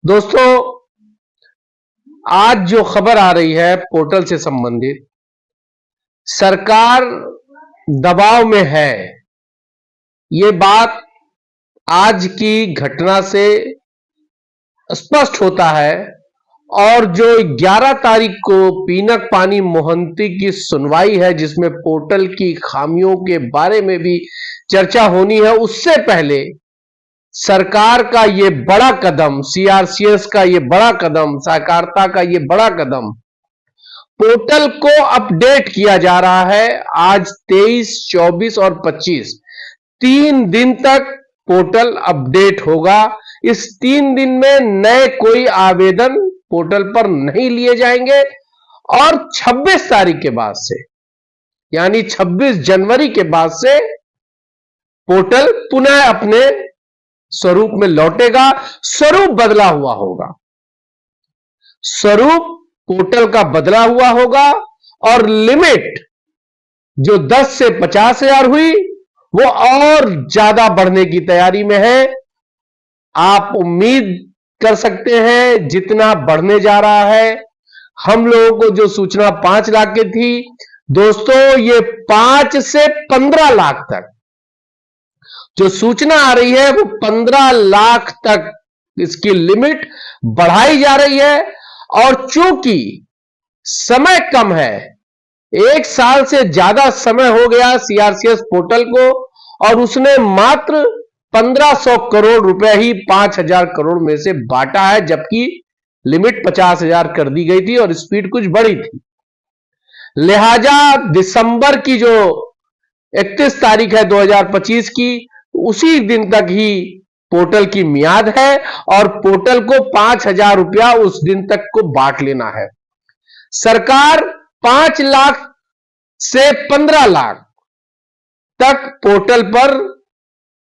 दोस्तों, आज जो खबर आ रही है पोर्टल से संबंधित, सरकार दबाव में है। ये बात आज की घटना से स्पष्ट होता है। और जो 11 तारीख को पीनक पानी मोहंती की सुनवाई है, जिसमें पोर्टल की खामियों के बारे में भी चर्चा होनी है, उससे पहले सरकार का ये बड़ा कदम, सीआरसीएस का ये बड़ा कदम, सहकारिता का ये बड़ा कदम, पोर्टल को अपडेट किया जा रहा है। आज 23, 24 और 25 3 दिन तक पोर्टल अपडेट होगा। इस 3 दिन में नए कोई आवेदन पोर्टल पर नहीं लिए जाएंगे और 26 तारीख के बाद से, यानी 26 जनवरी के बाद से पोर्टल पुनः अपने स्वरूप में लौटेगा। स्वरूप बदला हुआ होगा, स्वरूप पोर्टल का बदला हुआ होगा और लिमिट जो 10 से 50,000 हुई वो और ज्यादा बढ़ने की तैयारी में है। आप उम्मीद कर सकते हैं जितना बढ़ने जा रहा है। हम लोगों को जो सूचना 5 लाख की थी, दोस्तों ये 5 से 15 लाख तक जो सूचना आ रही है, वो 15 लाख तक इसकी लिमिट बढ़ाई जा रही है। और चूंकि समय कम है, 1 साल से ज्यादा समय हो गया सीआरसीएस पोर्टल को, और उसने मात्र 1500 करोड़ रुपए ही 5000 करोड़ में से बांटा है, जबकि लिमिट 50,000 कर दी गई थी और स्पीड कुछ बढ़ी थी। लिहाजा दिसंबर की जो 31 तारीख है 2025 की, उसी दिन तक ही पोर्टल की मियाद है और पोर्टल को 5,000 रुपया उस दिन तक को बांट लेना है। सरकार 5 लाख से 15 लाख तक पोर्टल पर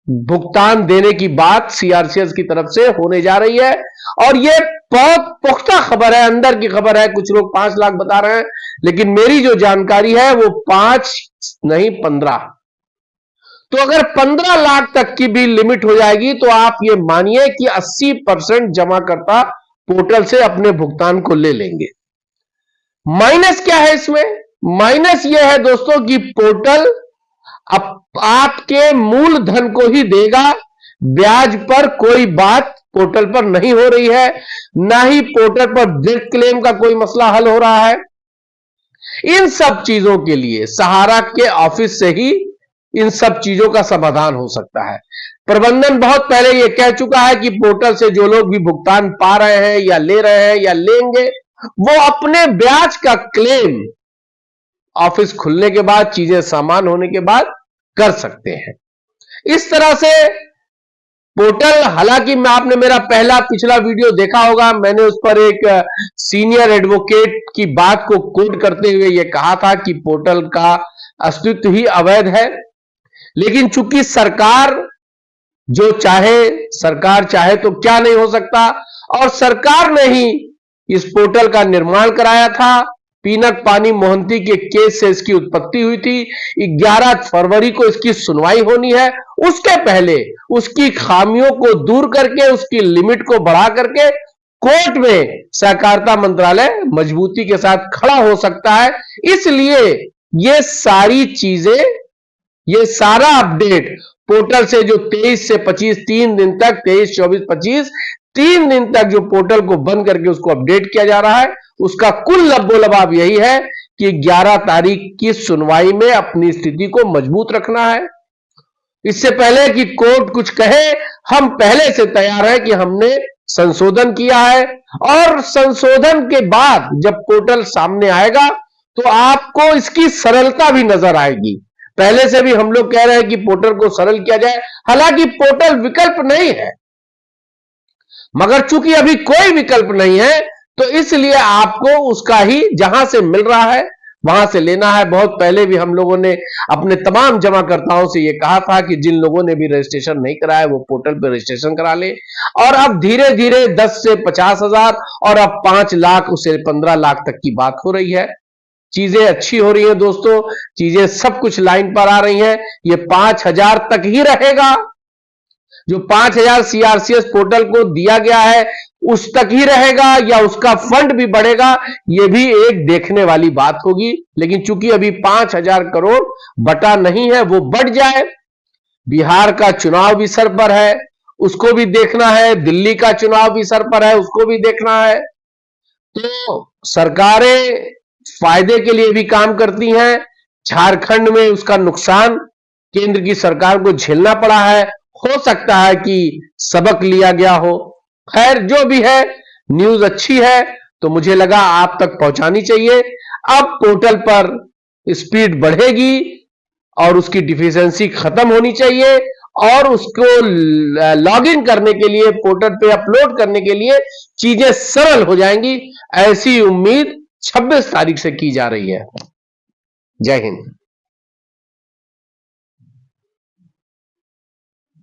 भुगतान देने की बात सीआरसीएस की तरफ से होने जा रही है। और यह बहुत पुख्ता खबर है, अंदर की खबर है। कुछ लोग 5 लाख बता रहे हैं, लेकिन मेरी जो जानकारी है वो 5 नहीं 15। तो अगर 15 लाख तक की भी लिमिट हो जाएगी तो आप ये मानिए कि 80% जमाकर्ता पोर्टल से अपने भुगतान को ले लेंगे। माइनस क्या है इसमें? माइनस यह है दोस्तों कि पोर्टल आपके मूलधन को ही देगा। ब्याज पर कोई बात पोर्टल पर नहीं हो रही है, ना ही पोर्टल पर डेथ क्लेम का कोई मसला हल हो रहा है। इन सब चीजों के लिए सहारा के ऑफिस से ही इन सब चीजों का समाधान हो सकता है। प्रबंधन बहुत पहले यह कह चुका है कि पोर्टल से जो लोग भी भुगतान पा रहे हैं या ले रहे हैं या लेंगे, वो अपने ब्याज का क्लेम ऑफिस खुलने के बाद, चीजें सामान होने के बाद कर सकते हैं। इस तरह से पोर्टल, हालांकि मैं, आपने मेरा पिछला वीडियो देखा होगा, मैंने उस पर एक सीनियर एडवोकेट की बात को कोट करते हुए यह कहा था कि पोर्टल का अस्तित्व ही अवैध है। लेकिन चूंकि सरकार चाहे तो क्या नहीं हो सकता, और सरकार ने ही इस पोर्टल का निर्माण कराया था। पीनक पानी मोहंती के केस से इसकी उत्पत्ति हुई थी। 11 फरवरी को इसकी सुनवाई होनी है। उसके पहले उसकी खामियों को दूर करके, उसकी लिमिट को बढ़ा करके कोर्ट में सहकारिता मंत्रालय मजबूती के साथ खड़ा हो सकता है। इसलिए ये सारी चीजें, ये सारा अपडेट पोर्टल से जो 23 से 25 3 दिन तक, 23, 24, 25 3 दिन तक जो पोर्टल को बंद करके उसको अपडेट किया जा रहा है, उसका कुल लबोलबाब यही है कि 11 तारीख की सुनवाई में अपनी स्थिति को मजबूत रखना है। इससे पहले कि कोर्ट कुछ कहे, हम पहले से तैयार है कि हमने संशोधन किया है, और संशोधन के बाद जब पोर्टल सामने आएगा तो आपको इसकी सरलता भी नजर आएगी। पहले से भी हम लोग कह रहे हैं कि पोर्टल को सरल किया जाए। हालांकि पोर्टल विकल्प नहीं है, मगर चूंकि अभी कोई विकल्प नहीं है, तो इसलिए आपको उसका ही जहां से मिल रहा है वहां से लेना है। बहुत पहले भी हम लोगों ने अपने तमाम जमाकर्ताओं से यह कहा था कि जिन लोगों ने भी रजिस्ट्रेशन नहीं कराया वो पोर्टल पर रजिस्ट्रेशन करा ले। और अब धीरे धीरे 10 से 50,000 और अब 5 लाख से 15 लाख तक की बात हो रही है। चीजें अच्छी हो रही हैं दोस्तों, चीजें सब कुछ लाइन पर आ रही हैं। ये 5000 तक ही रहेगा, जो 5000 सीआरसीएस पोर्टल को दिया गया है उस तक ही रहेगा या उसका फंड भी बढ़ेगा, यह भी एक देखने वाली बात होगी। लेकिन चूंकि अभी 5000 करोड़ बटा नहीं है, वो बढ़ जाए। बिहार का चुनाव भी सर पर है, उसको भी देखना है, दिल्ली का चुनाव भी सर पर है, उसको भी देखना है। तो सरकारें फायदे के लिए भी काम करती हैं। झारखंड में उसका नुकसान केंद्र की सरकार को झेलना पड़ा है, हो सकता है कि सबक लिया गया हो। खैर जो भी है, न्यूज अच्छी है तो मुझे लगा आप तक पहुंचानी चाहिए। अब पोर्टल पर स्पीड बढ़ेगी और उसकी डिफिशियंसी खत्म होनी चाहिए, और उसको लॉगिन करने के लिए, पोर्टल पे अपलोड करने के लिए चीजें सरल हो जाएंगी, ऐसी उम्मीद 26 तारीख से की जा रही है। जय हिंद।